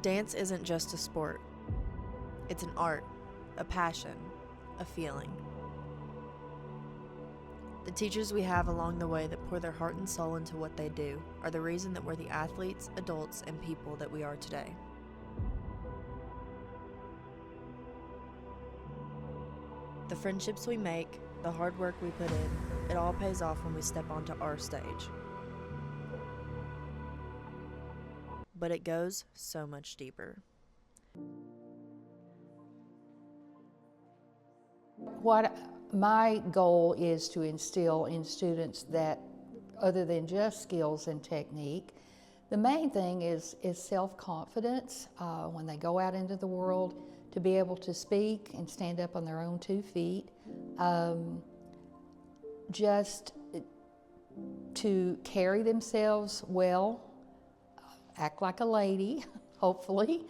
Dance isn't just a sport. It's an art, a passion, a feeling. The teachers we have along the way that pour their heart and soul into what they do are the reason that we're the athletes, adults, and people that we are today. The friendships we make, the hard work we put in, it all pays off when we step onto our stage. But it goes so much deeper. What my goal is to instill in students that, other than just skills and technique, the main thing is self-confidence when they go out into the world, to be able to speak and stand up on their own 2 feet, just to carry themselves well, act like a lady, hopefully.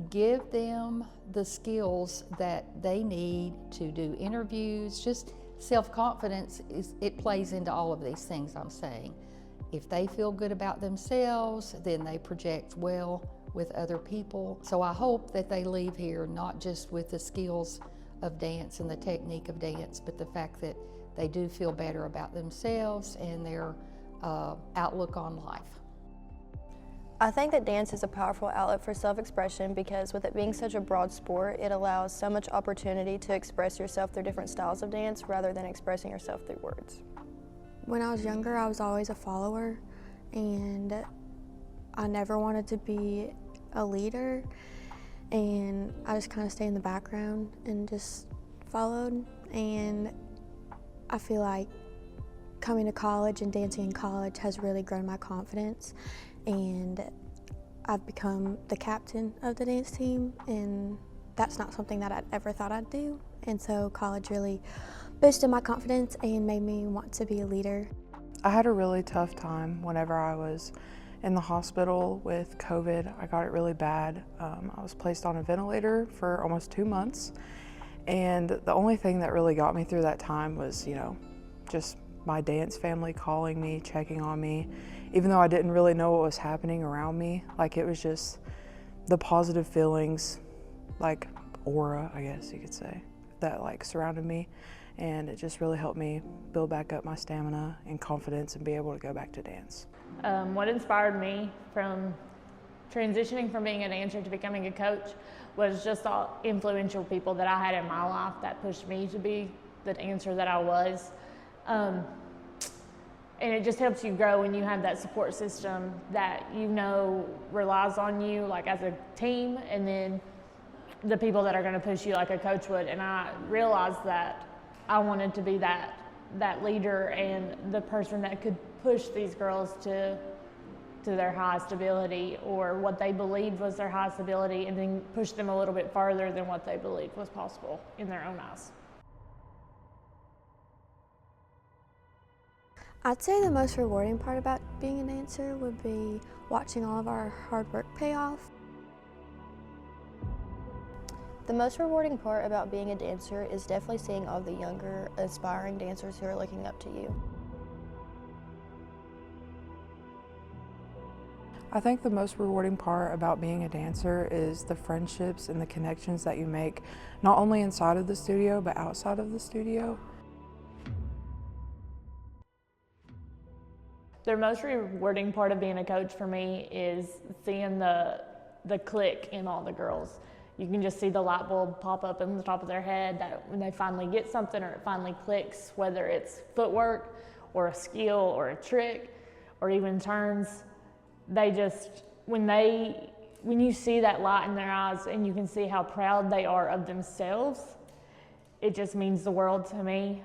Give them the skills that they need to do interviews. Just self-confidence, it plays into all of these things I'm saying. If they feel good about themselves, then they project well with other people. So I hope that they leave here not just with the skills of dance and the technique of dance, but the fact that they do feel better about themselves and their outlook on life. I think that dance is a powerful outlet for self-expression because with it being such a broad sport, it allows so much opportunity to express yourself through different styles of dance rather than expressing yourself through words. When I was younger, I was always a follower, and I never wanted to be a leader, and I just kind of stayed in the background and just followed. And I feel like coming to college and dancing in college has really grown my confidence, and I've become the captain of the dance team, and that's not something that I'd ever thought I'd do. And so college really boosted my confidence and made me want to be a leader. I had a really tough time whenever I was in the hospital with COVID. I got it really bad. I was placed on a ventilator for almost 2 months, and the only thing that really got me through that time was, just my dance family calling me, checking on me, even though I didn't really know what was happening around me. Like, it was just the positive feelings, like aura, I guess you could say, that surrounded me. And it just really helped me build back up my stamina and confidence and be able to go back to dance. What inspired me from transitioning from being a dancer to becoming a coach was just all influential people that I had in my life that pushed me to be the dancer that I was. And it just helps you grow when you have that support system that relies on you as a team, and then the people that are going to push you like a coach would. And I realized that I wanted to be that leader and the person that could push these girls to their highest ability, or what they believed was their highest ability, and then push them a little bit farther than what they believed was possible in their own eyes. I'd say the most rewarding part about being a dancer would be watching all of our hard work pay off. The most rewarding part about being a dancer is definitely seeing all the younger, aspiring dancers who are looking up to you. I think the most rewarding part about being a dancer is the friendships and the connections that you make, not only inside of the studio, but outside of the studio. The most rewarding part of being a coach for me is seeing the click in all the girls. You can just see the light bulb pop up in the top of their head that when they finally get something or it finally clicks, whether it's footwork or a skill or a trick or even turns, when you see that light in their eyes and you can see how proud they are of themselves, it just means the world to me.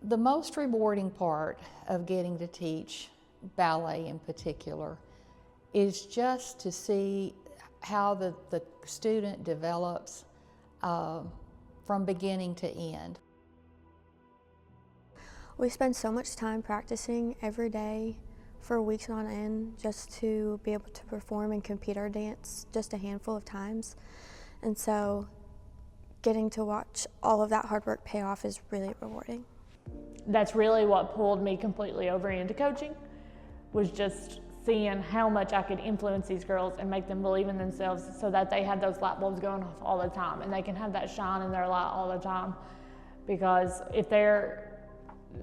The most rewarding part of getting to teach ballet in particular is just to see how the student develops from beginning to end. We spend so much time practicing every day for weeks on end just to be able to perform and compete our dance just a handful of times. And so getting to watch all of that hard work pay off is really rewarding. that's really what pulled me completely over into coaching, was just seeing how much I could influence these girls and make them believe in themselves so that they had those light bulbs going off all the time and they can have that shine in their light all the time. Because if they're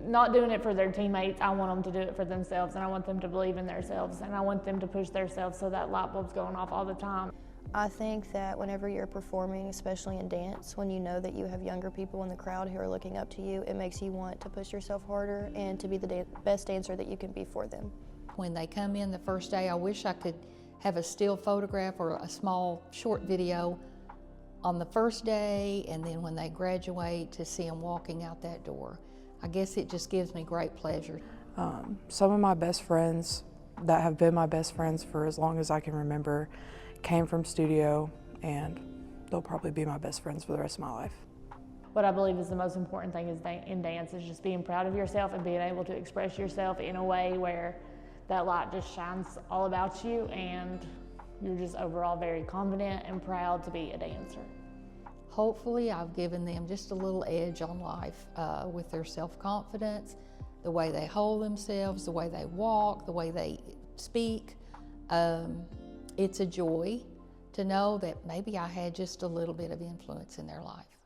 not doing it for their teammates, I want them to do it for themselves, and I want them to believe in themselves, and I want them to push themselves so that light bulb's going off all the time. I think that whenever you're performing, especially in dance, when you know that you have younger people in the crowd who are looking up to you, it makes you want to push yourself harder and to be the best dancer that you can be for them. When they come in the first day, I wish I could have a still photograph or a small short video on the first day, and then when they graduate, to see them walking out that door. I guess it just gives me great pleasure. Some of my best friends that have been my best friends for as long as I can remember came from studio, and they'll probably be my best friends for the rest of my life. What I believe is the most important thing is in dance is just being proud of yourself and being able to express yourself in a way where that light just shines all about you, and you're just overall very confident and proud to be a dancer. Hopefully I've given them just a little edge on life with their self-confidence, the way they hold themselves, the way they walk, the way they speak. It's a joy to know that maybe I had just a little bit of influence in their life.